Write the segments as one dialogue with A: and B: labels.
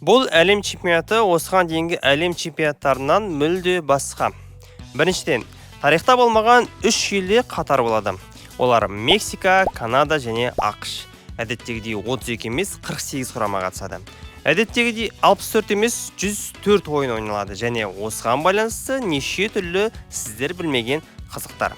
A: Бұл әлем чемпионаты осыған дейінгі әлем чемпионаттарынан мүлде басқа. Біріншіден, тарихта болмаған 3 елде қатар болады. Олар Мексика, Канада және ақш. Әдеттегідей 32 емес 48 құрама қатысады. Әдеттегідей 64 емес 104 ойын ойналады және осыған байланысты неше түрлі сіздер білмеген қызықтар.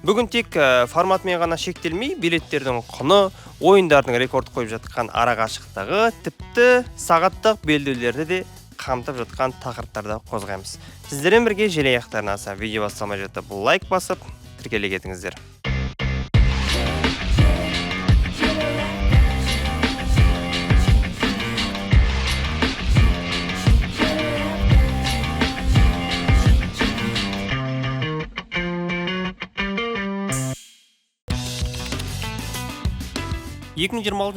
A: Бүгін тек форматымен ғана шектелмей, билеттердің құны, ойындардың рекорд қойып жатқан арақашықтығы, тіпті сағаттық белдеулерді де қамтып жатқан тақырыптарды қозғаймыз. Сіздермен бірге желі аяқтарына аса видео басталмай жатып лайк басып, тіркеле кетіңіздер.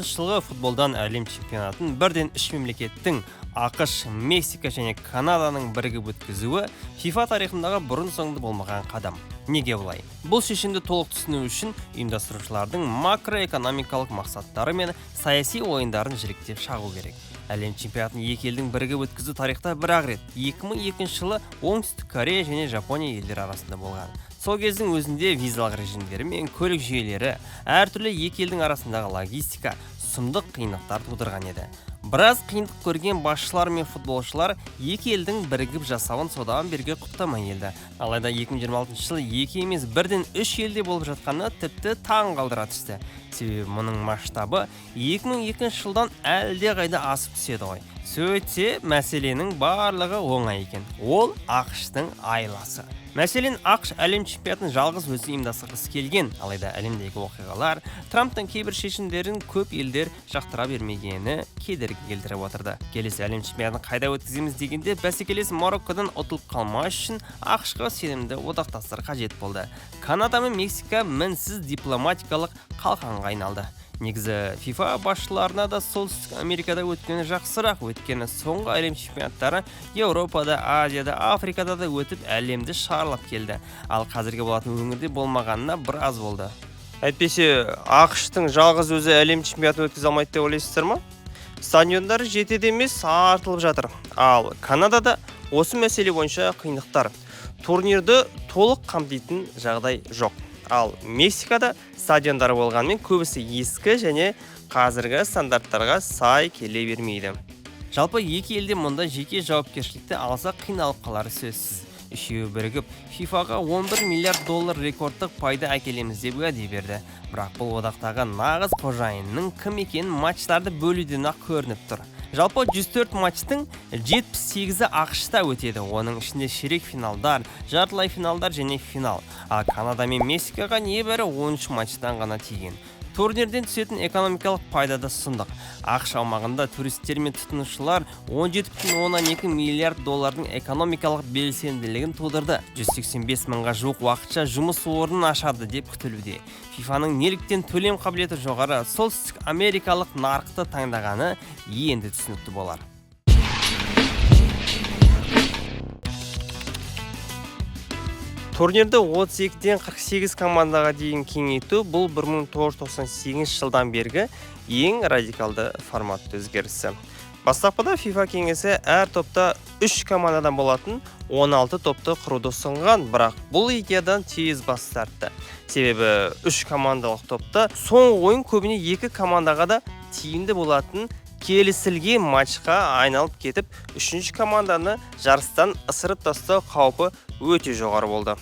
A: жылғы футболдан әлем чемпионатын бірден 3 мемлекеттің ақш, Мексика және Канаданың бірігіп өткізуі FIFA тарихындағы бұрын соңды болмаған қадам. Неге бұлай? Бұл шешімді толық түсіну үшін ұйымдастырушылардың макроэкономикалық мақсаттары мен саяси ойындарын жіліктеп шағу керек. Әлем чемпионатын екі елдің бірігіп өткізу тарихта бір-ақ рет 2002 жылы Оңтүстік Корея және Жапония елдері арасында болған. Сол кездің өзінде визалық режимдері мен көлік жүйелері әртүрлі екі елдің арасындағы логистика сұмдық қиындықтар тудырған еді. Біраз қиындық көрген басшылар мен футболшылар екі елдің бірігіп жасауын содан берге құптамай келді. Алайда 2026 жылы екі емес бірден 3 елде болып жатқаны тіпті таң қалдыра түсті. Себебі мұның масштабы 2002 жылдан әлде қайда асып түседі ғой. Сөйтсе, мәселенің барлығы оңай екен. Ол ақштың айласы. Мәселен, ақш әлем чемпионатын жалғыз өзі ұйымдастырғысы келген, алайда әлемдегі оқиғалар Трамптың кейбір шешімдерін көп елдер жақтыра бермегені кедергі келтіріп отырды. Келесі әлем чемпионатын қайда өткіземіз дегенде бәсекелес Мароккодан ұтылып қалмас үшін ақшқа сенімді одақтастар қажет болды. Канада мен Мексика мінсіз дипломатикалық қалқанға айналды. Негізі FIFA басшыларына да Солтүстік Америкада өткені жақсырақ, өткені соңғы әлем чемпионаттары Еуропада, Азияда, Африкада да өтіп әлемді шарлап келді. Ал қазірге болатын өңірде болмағанына біраз болды. Әйтпесе, ақштың жалғыз өзі әлем чемпионатын өткізе алмайды деп ойлайсыздар ма? Стадиондары жетеді емес артылып жатыр. Ал Канадада осы мәселе бойынша қиындықтар. Турнирді толық қамтитын жағдай жоқ. Ал Мексикада стадиондары болғанмен көбісі ескі және қазіргі стандарттарға сай келе бермейді. Жалпы екі елде мұнда жеке жауапкершілікті алса қиналып қалары сөзсіз. Үшеуі бірігіп FIFA-ға 11 миллиард доллар рекордтық пайда әкелеміз деп уәде берді. Бірақ бұл одақтағы нағыз қожайынның кім екенін матчтарды бөлуден ақ көрініп тұр. Жалпы 104 матчтың 78-і ақшта өтеді. Оның ішінде ширек финалдар, жартылай финалдар және финал. А Канада мен Мексикаға небәрі 13 матчтан ғана тиген. Турнирден түсетін экономикалық пайдада сұмдық. ақш аумағында туристер мен тұтынушылар 17,2 миллиард доллардың экономикалық белсенділігін тудырды. 185 мыңға жуық уақытша жұмыс орнын ашады деп күтілуде. FIFA-ның неліктен төлем қабілеті жоғары Солтүстік Америкалық нарықты таңдағаны енді түсінікті болар. Турнирді 32-ден 48 командаға дейін кеңейту бұл 1998 жылдан бергі ең радикалды форматты өзгерісі. Бастапқыда FIFA кеңесі әр топта 3 командадан болатын 16 топты құруды ұсынған, бірақ бұл идеядан тез бас тартты. Себебі 3 командалық топта соңғы ойын көбіне 2 командаға да тиімді болатын келісілген матчқа айналып кетіп, 3-ші команданы жарыстан ысырып тастау қаупі өте жоғары болды.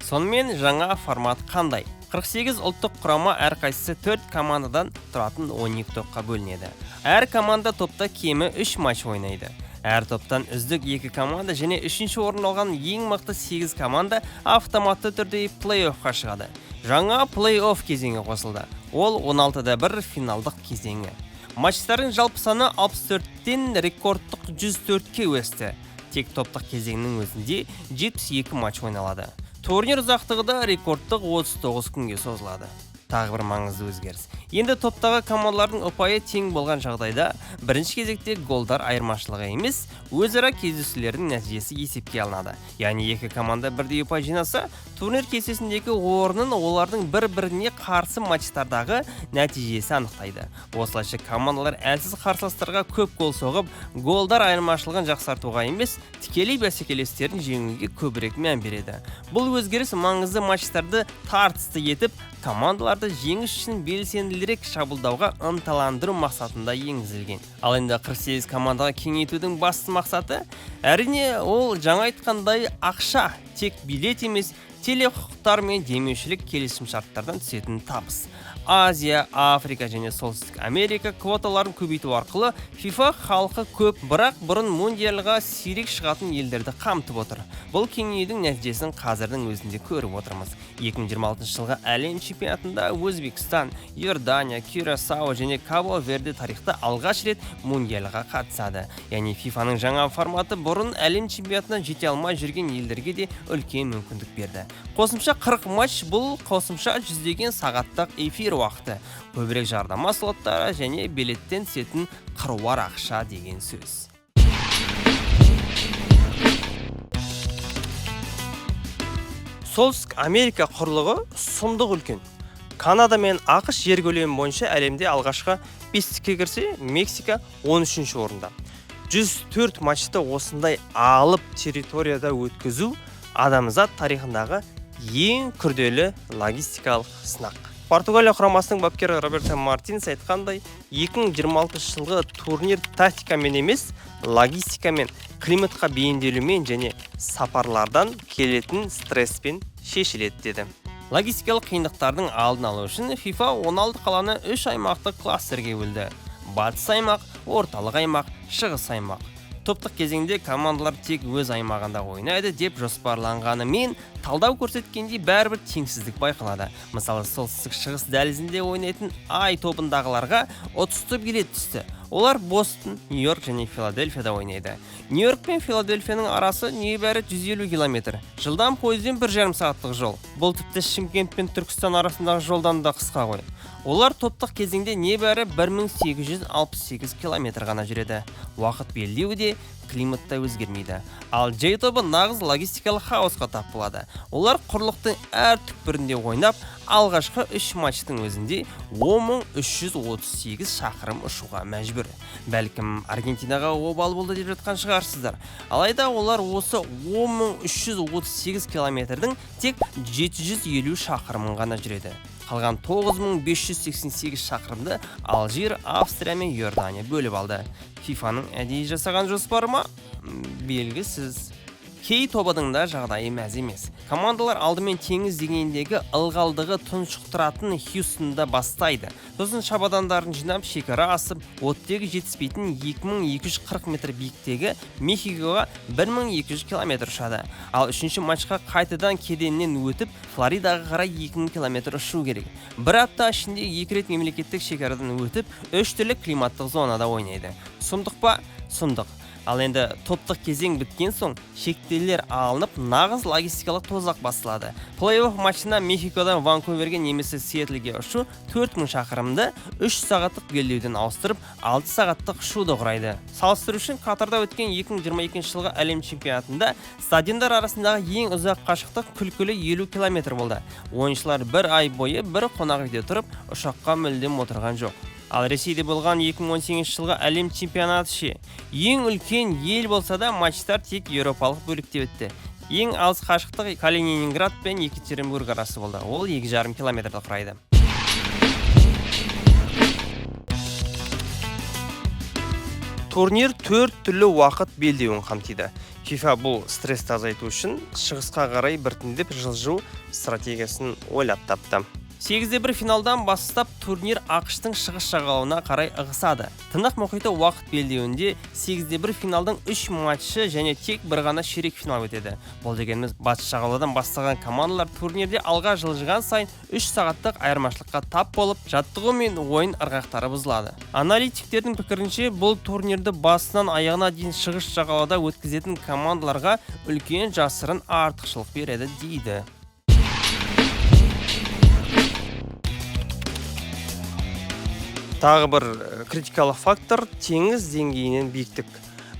A: Сонымен жаңа формат қандай? 48 ұлттық құрама әрқайсысы 4 командадан тұратын 12 топқа бөлінеді. Әр команда топта кемі 3 матч ойнайды. Әр топтан үздік 2 команда және 3-ші орын алған ең мықты 8 команда автоматты түрде плей-оффқа шығады. Жаңа плей-офф кезеңі қосылды. Ол 16-1 финалдық кезеңі. Матчтардың жалпы саны 64-тен рекордтық 104-ке өсті. Тек топтық кезеңнің өзінде 72 матч ойналады. Турнир ұзақтығы да рекордтық 39 күнге созылады. Тағы бір маңызды өзгеріс. Енді топтағы командалардың ұпайы тең болған жағдайда, бірінші кезекте голдар айырмашылығы емес, өзара кездесулердің нәтижесі есепке алынады. Яғни екі команда бірдей ұпай жинаса, турнир кестесіндегі орнын олардың бір-біріне қарсы матчтардағы нәтижесі анықтайды. Осылайша командалар әлсіз қарсыластарға көп гол соғып, голдар айырмашылығын жақсартуға емес, тікелей бәсекелестерін жеңуге көбірек мән береді. Бұл өзгеріс маңызды матчтарды тартысты етіп, командаларды жеңіс үшін белсенділірек шабуылдауға ынталандыру мақсатында енгізілген. Ал енді 48 командаға кеңейтудің басты мақсаты, әрине ол жаңа айтқандай ақша, тек билет емес, телеқұқықтар мен демеушілік келісімшарттардан түсетін табыс. Азия, Африка және Солтүстік Америка квоталарын көбейту арқылы FIFA халқы көп, бірақ бұрын мундиалға сирек шығатын елдерді қамтып отыр. Бұл кеңеюдің нәтижесін қазірдің өзінде көріп отырмыз. 2026 жылғы әлем чемпионатында Өзбекстан, Иордания, Кюрасао және Кабо-Верде тарихта алғаш рет мундиалға қатысады. Яғни FIFA-ның жаңа форматы бұрын әлем чемпионатына жете алмай жүрген елдерге де үлкен мүмкіндік берді. Қосымша 40 матч, бұл қосымша жүздеген сағаттық эфир уақыты, көбірек жарнама слоттары және билеттен түсетін қыруар ақша деген сөз. Солтүстік Америка құрлығы сұмдық үлкен. Канада мен ақш жер көлемі бойынша әлемде алғашқы 5-ке кірсе, Мексика 13-ші орында. 104 матчты осындай алып территорияда өткізу адамзат тарихындағы ең күрделі логистикалық сынақ. Португалия құрамасының бапкері Роберто Мартинес айтқандай, 2026 жылғы турнир тактикамен емес, логистикамен, климатқа бейімделумен және сапарлардан келетін стресспен шешіледі деді. Логистикалық қиындықтардың алдын алу үшін FIFA 16 қаланы 3 аймақтық кластерге бөлді. Батыс аймақ, орталық аймақ, шығыс аймақ. Топтық кезеңде командалар тек өз аймағында ойнайды деп жоспарланғанымен, талдау көрсеткенде бәрібір теңсіздік байқалады. Мысалы, солтүстік шығыс дәлізінде ойнайтын ай тобындағыларға ұтысты билет түсті. Олар Бостон, Нью-Йорк және Филадельфияда ойнайды. Нью-Йорк пен Филадельфияның арасы небәрі 150 км. Жылдам пойызбен 1,5 сағаттық жол. Бұл тіпті Шымкент пен Түркістан арасындағы жолдан да қысқа ғой. Олар топтық кезеңде небәрі 1868 км ғана жүреді. Уақыт белдеуі де, климат та өзгермейді. Ал J тобы нағыз логистикалық хаосқа тап болады. Олар құрлықтың әр түкпірінде ойнап, алғашқы 3 матчтың өзінде 10.338 шақырым ұшуға мәжбүр. Бәлкім Аргентинаға обал болды деп жатқан шығарсыздар. Алайда олар осы 10.338 километрдің тек 750 шақырымын ғана жүреді. Қалған 9588 шақырымды Алжир, Австрия мен Иордания бөліп алды. FIFA-ның әдейі жасаған жоспары ма? Белгісіз. Кей тобының да жағдайы мәз емес. Командалар алдымен теңіз деңгейіндегі ылғалдығы тұншықтыратын Хьюстонда бастайды. Сосын шабадандарын жинап шекара асып, оттегі жетіспейтін 2240 метр биіктегі Мехикоға 1200 км ұшады. Ал үшінші матчқа қайтадан кеденнен өтіп, Флоридаға қарай 2000 км ұшу керек. Бір апта ішінде 2 рет мемлекеттік шекарадан өтіп, 3 түрлі климаттық зонада ойнайды. Сұмдық па? Сұмдық. Ал енді топтық кезең біткен соң шектеулер алынып, нағыз логистикалық тозақ басылады. Плей-офф матчына Мехикодан Ванкуверге немесе Сиэтлге ұшу 4000 шақырымды 3 сағаттық белдеуден ауыстырып, 6 сағаттық ұшуды құрайды. Салыстыру үшін Катарда өткен 2022 жылғы әлем чемпионатында стадиондар арасындағы ең ұзақ қашықтық күлкілі 50 км болды. Ойыншылар бір ай бойы бір қонақ үйде тұрып, ұшаққа мүлдем отырған жоқ. Ал Ресейде болған 2018 жылғы әлем чемпионаты ше. Ең үлкен ел болса да матчтар тек еуропалық бөлікте өтті. Ең алыс қашықтық Калининград пен Екатеринбург арасы болды. Ол 2,5 километрді құрайды. Турнир 4 түрлі уақыт белдеуін қамтиды. FIFA бұл стрессті азайту үшін шығысқа қарай біртіндеп жылжу стратегиясын ойлап тапты. 8-1 финалдан бастап турнир ақштың шығыс жағалауына қарай ығысады. Тынық мұхиты уақыт белдеуінде 8-1 финалдың 3 матчы және тек бір ғана ширек финал өтеді. Бұл дегеніміз батыс жағалаудан бастаған командалар турнирде алға жылжыған сайын 3 сағаттық айырмашылыққа тап болып, жаттығу мен ойын ырғақтары бұзылады. Аналитиктердің пікірінше, бұл турнирді басынан аяғына дейін шығыс жағалауда өткізетін командаларға үлкен жасырын артықшылық береді дейді. Тағы бір критикалық фактор теңіз деңгейінен биіктік.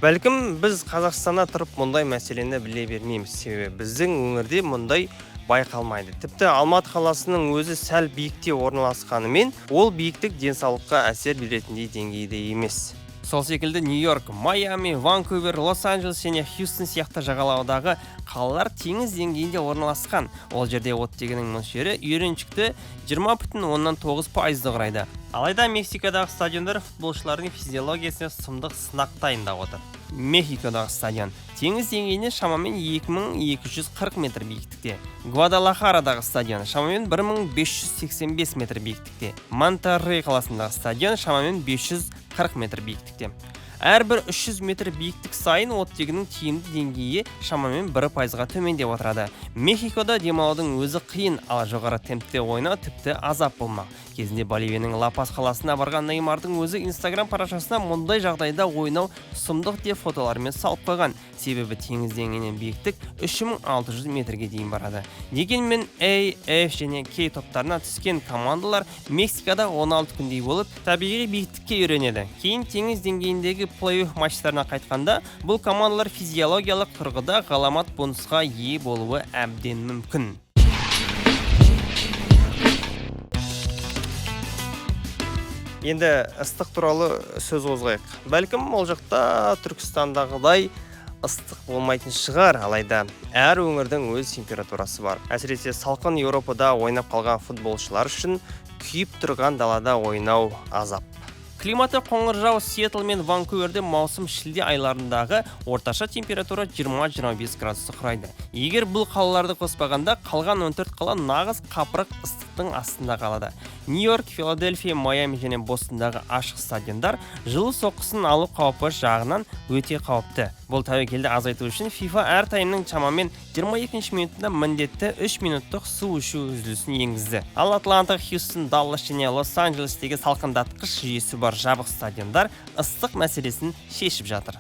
A: Бәлкім біз Қазақстанда тұрып мұндай мәселені біле бермейміз, себебі біздің өңірде мұндай байқалмайды. Тіпті Алматы қаласының өзі сәл биікте орналасқанымен, ол биіктік денсаулыққа әсер беретіндей деңгейде емес. Сол секілді Нью-Йорк, Майами, Ванкувер, Лос-Анджелес және Хьюстон сияқты жағалаудағы қалалар теңіз деңгейінде орналасқан. Ол жерде оттегінің мөлшері үйреншікті 20,9%-ды құрайды. Алайда Мексикадағы стадиондар футболшылардың физиологиясына сұмдық сынақ дайындап отыр. Мехикодағы стадион теңіз деңгейінен шамамен 2240 метр биіктікте. Гвадалахарадағы стадион шамамен 1585 метр биіктікте. Монтеррей қаласындағы стадион шамамен 540 метр биіктікте. Әрбір 300 метр биіктік сайын оттегінің тиімді деңгейі шамамен 1%-ға төмендеп отырады. Мехикода демалудың өзі қиын, ал жоғары темпте ойнау тіпті азап болмақ. Кезінде Боливияның Ла-Пас қаласына барған Неймардың өзі Instagram парақшасына мұндай жағдайда ойнау сұмдық деп фотолармен салып қойған. Себебі теңіз деңгейінен биіктік 3600 метрге дейін барады. Дегенмен A, F және K топтарына түскен командалар Мексикада 16 күндей болып, табиғи биіктікке үйренеді. Кейін теңіз деңгейіндегі плей-офф матчтарына қайтқанда, бұл командалар физиологиялық тұрғыда ғаламат бонусқа ие болуы әбден мүмкін. Енді ыстық туралы сөз қозғайық. Бәлкім ол жақта Түркістандағыдай ыстық болмайтын шығар, алайда әр өңірдің өз температурасы бар. Әсіресе салқын Еуропада ойнап қалған футболшылар үшін күйіп тұрған далада ойнау азап. Климаты қоңыржау Сиэтл мен Ванкуверде маусым шілде айларындағы орташа температура 20-25 градусты құрайды. Егер бұл қалаларды қоспағанда, қалған 14 қала нағыз қапырық ыстықтың астында қалады. Нью-Йорк, Филадельфия, Майами және Бостондағы ашық стадиондар жылу соққысын алу қаупі жағынан өте қауіпті. Бұл тәуекелді азайту үшін FIFA әр таймның шамамен 22 минутында міндетті 3 минуттық су ішу үзілісін енгізді. Ал Атланта, Хьюстон, Даллас және Лос-Анджелестегі салқындатқыш жүйесі бар жабық стадиондар ыстық мәселесін шешіп жатыр.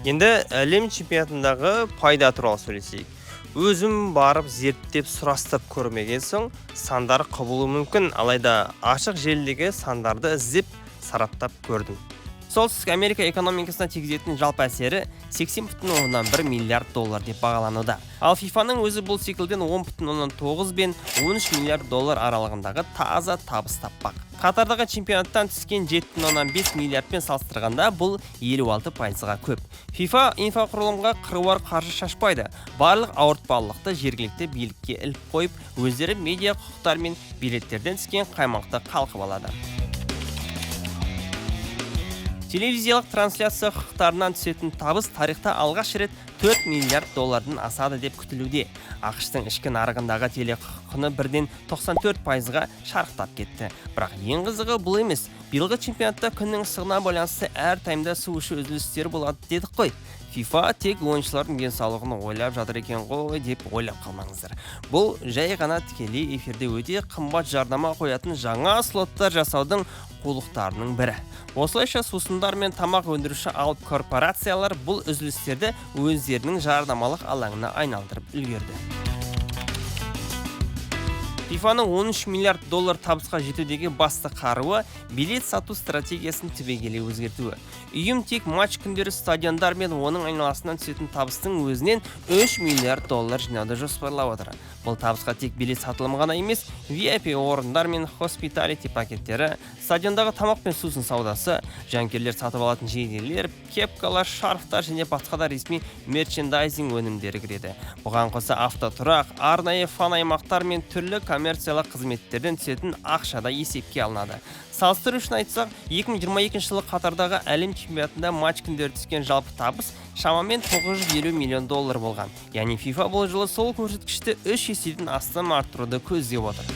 A: Енді әлем чемпионатындағы пайда туралы сөйлесейік. Өзім барып зерттеп сұрастып көрмеген соң сандар құбылуы мүмкін, алайда ашық желідегі сандарды іздеп сараптап көрдім. Солтүстік Америка экономикасына тигізетін жалпы әсері 80,1 миллиард доллар деп бағалануда. Ал FIFA-ның өзі бұл секілден 10,9 бен 13 миллиард доллар аралығындағы таза табыс таппақ. Қатардағы чемпионаттан түскен 7,5 миллиардпен салыстырғанда бұл 56%-ға көп. FIFA инфрақұрылымға қыруар қаржы шашпайды. Барлық ауыртпалықты жергілікті билікке іліп қойып, өздері медиа құқықтар мен билеттерден түскен қаймақты қалқып алады. Телевизиялық трансляция құқықтарынан түсетін табыс тарихта алғаш рет 4 миллиард доллардан асады деп күтілуде. ақш-тың ішкі нарығындағы телекұқыны бірден 94%-ға шарықтап кетті. Бірақ ең қызығы бұл емес. Биылғы чемпионатта күннің ыстығына байланысты әр таймда су ішу үзілістері болады дедік қой. FIFA тек ойыншылардың денсаулығын ойлап жатыр екен ғой деп ойлап қалмаңыздар. Бұл жай ғана тікелей эфирде өте қымбат жарнама қоятын жаңа слоттар жасаудың қулықтарының бірі. Осылайша сусындар мен тамақ өндіруші алып корпорациялар бұл үзілістерді өздерінің жарнамалық алаңына айналдырып үлгерді. FIFA-ның 13 миллиард доллар табысқа жетудегі басты қаруы билет сату стратегиясын түбегейлі өзгертуі. Үйім тек матч күндері стадиондар мен оның айналасынан түсетін табыстың өзінен 3 миллиард доллар жинауды жоспарлап отыр. Бұл табысқа тек билет сатылымы ғана емес, VIP орындар мен hospitality пакеттері, стадиондағы тамақ пен сусын саудасы, жанкүйерлер сатып алатын жейделер, кепкалар, шарфтар және басқа да ресми мерчендайзинг өнімдері кіреді. Бұған қоса автотұрақ, арнайы фан аймақтар мен түрлі коммерциялық қызметтерден түсетін ақшада есепке алынады. Салыстыру үшін айтсақ, 2022 жылы Қатардағы әлем чемпионатында матч күндері түскен жалпы табыс шамамен 950 миллион доллар болған. Яғни FIFA бұл жылы сол көрсеткішті 3 еседен астам арттыруды көздеп отыр.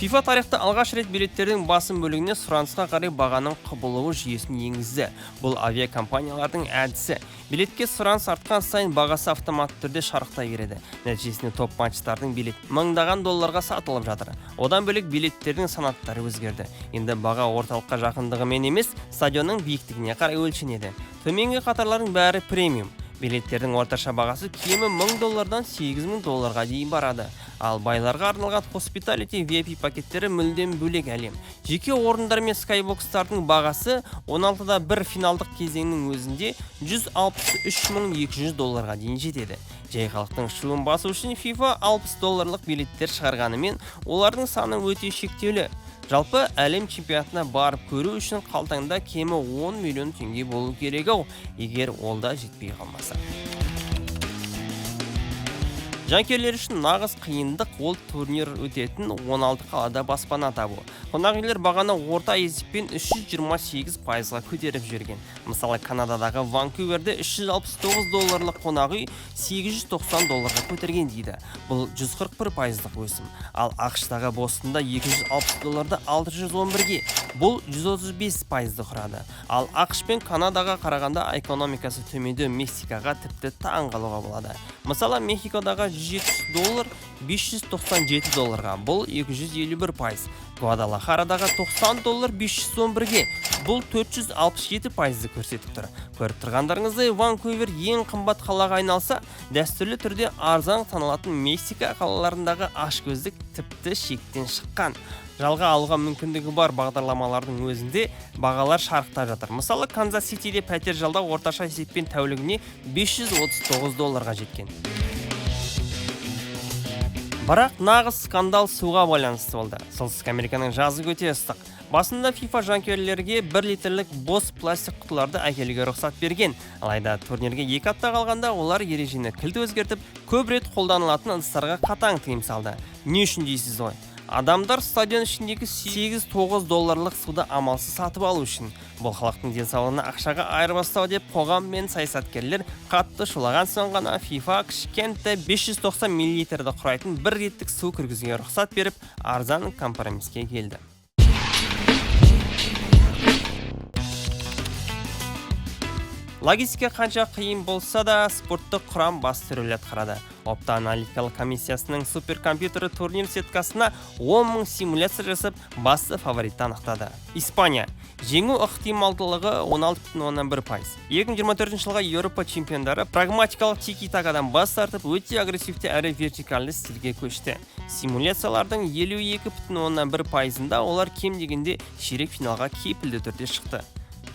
A: FIFA тарихта алғаш рет билеттердің басым бөлігіне сұранысқа қарай бағаның құбылуы жүйесін енгізді. Бұл авиакомпаниялардың әдісі. Билетке сұраныс артқан сайын бағасы автоматты түрде шарықтай береді. Нәтижесінде топ матчтардың билет мыңдаған долларға сатылып жатыр. Одан бөлек билеттердің санаттары өзгерді. Енді баға орталыққа жақындығымен емес, стадионның биіктігіне қарай өлшенеді. Төменгі қатарлардың бәрі премиум. Билеттердің орташа бағасы кемі $1000-дан $8000 дейін барады. Ал байларға арналған Hospitality VIP пакеттері мүлдем бөлек әлем. Жеке орындар мен скайбокстардың бағасы 16-да бір финалдық кезеңнің өзінде $163,200 дейін жетеді. Жай халықтың шуын басу үшін FIFA $60 билеттер шығарғанымен, олардың саны өте шектеулі. Жалпы әлем чемпионатына барып көру үшін қалтаңда кемі 10 миллион теңге болу керек ау, егер ол да жетпей қалмаса. Жанкүйерлер үшін нағыз қиындық ол турнир өтетін 16 қалада баспана табу. Қонақүйлер бағаны орта есеппен 328%-ға көтеріп жүрген. Мысалы, Канададағы Ванкуверде $369 қонақ үй $890-ға көтерген дейді. Бұл 141%-лық өсім. Ал ақш-тағы Бостонда $260-ды $611-ге. Бұл 135%-ді құрады. Ал ақш пен Канадаға қарағанда экономикасы төмендеу Мексикаға тіпті таңғалуға болады. Мысалы, Мехикодағы $170 $597-ға, бұл 251%. Гвадалахарадағы $90 $511-ге, бұл 467%-ді көрсетіп тұр. Көріп тұрғандарыңыздай, Ванкувер ең қымбат қалаға айналса, дәстүрлі түрде арзан саналатын Мексика қалаларындағы ашкөздік тіпті шектен шыққан. Жалға алуға мүмкіндігі бар бағдарламалардың өзінде бағалар шарықтап жатыр. Мысалы, Канзас-Ситиде пәтер жалдау орташа есеппен тәулігіне $539-ға жеткен. Бірақ нағыз скандал суға байланысты болды. Солтүстік Американың жазы өте ыстық. Басында FIFA жанкүйерлерге 1 литрлік бос пластик құтыларды әкелуге рұқсат берген. Алайда турнирге 2 апта қалғанда олар ережені кілт өзгертіп, көп рет қолданылатын ыдыстарға қатаң тыйым салды. Не үшін дейсіз ғой? Адамдар стадион ішіндегі $8-9 суды амалсыз сатып алу үшін. Бұл халықтың денсаулығына ақшаға айырбастау деп қоғам мен саясаткерлер қатты шулаған соң ғана FIFA кішкентай 590 мл құрайтын 1 реттік су кіргізуге рұқсат беріп, арзан компромиске келді. Логистика қанша қиын болса да, спорттық құрам басты рөл атқарады. Опта аналитикалық комиссиясының суперкомпьютері турнир сеткасына 10 000 симуляция жасап, басты фаворитті анықтады. Испания. Жеңу ықтималдылығы 16,1%. 2024 жылға Еуропа чемпиондары прагматикалық тики-такадан бас тартып, өте агрессивті әрі вертикальды стильге көшті. Симуляциялардың 52,1%-ында олар кем дегенде ширек финалға кепілді түрде шықты.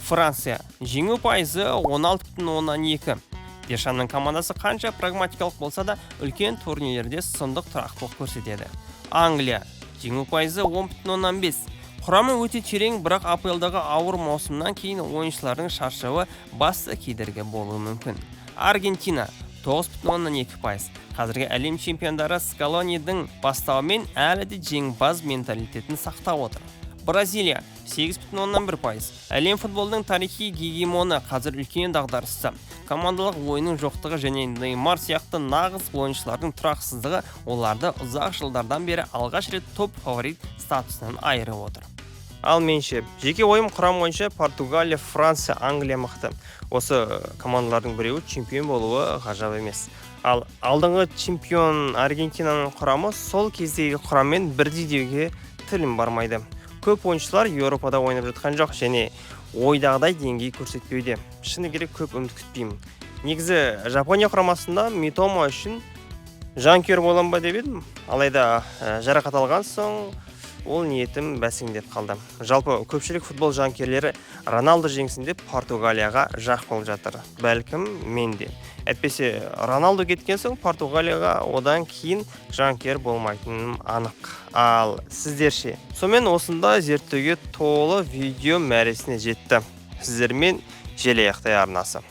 A: Франция. Жеңу пайызы 16,2%. Дешамның командасы қанша прагматикалық болса да, үлкен турнирлерде сұмдық тұрақтылық көрсетеді. Англия. Жеңу пайызы 10,5%. Құрамы өте терең, бірақ АПЛ-дағы ауыр маусымнан кейін ойыншылардың шаршауы басты кедергі болуы мүмкін. Аргентина. 9,2%. Қазіргі әлем чемпиондары Скалонидің бастауымен әлі де жеңімпаз менталитетін сақтап отыр. Бразилия. 8,1%. Әлем футболдың тарихи гегемоны қазір үлкен дағдарысты. Командалық ойынның жоқтығы және Неймар сияқты нағыз ойыншылардың тұрақсыздығы оларды ұзақ жылдардан бері алғаш рет топ фаворит статусынан айырып отыр. Ал менше, жеке ойым құрам бойынша Португалия, Франция, Англия мықты. Осы командалардың біреуі чемпион болуы ғажап емес. Ал алдыңғы чемпион Аргентинаның құрамы сол кездегі құраммен бірдей деуге тілім бармайды. Көп ойыншылар Еуропада ойнап жатқан жоқ және ойдағыдай деңгей көрсетпеуде. Шыны керек көп үміт күтпеймін. Негізі Жапония құрамасында Митома үшін жанкүйер болам ба деп едім. Алайда жарақат алған соң ол ниетім бәсеңдеп қалды. Жалпы көпшілік футбол жанкүйерлері Роналду жеңсін деп Португалияға жақ болып жатыр. Бәлкім мен де. Әйтпесе Роналду кеткен соң Португалияға одан кейін жанкүйер болмайтыным анық. Ал сіздерше? Сонымен осында зерттеуге толы видео мәресіне жетті. Сіздермен желаяқтай арнасы.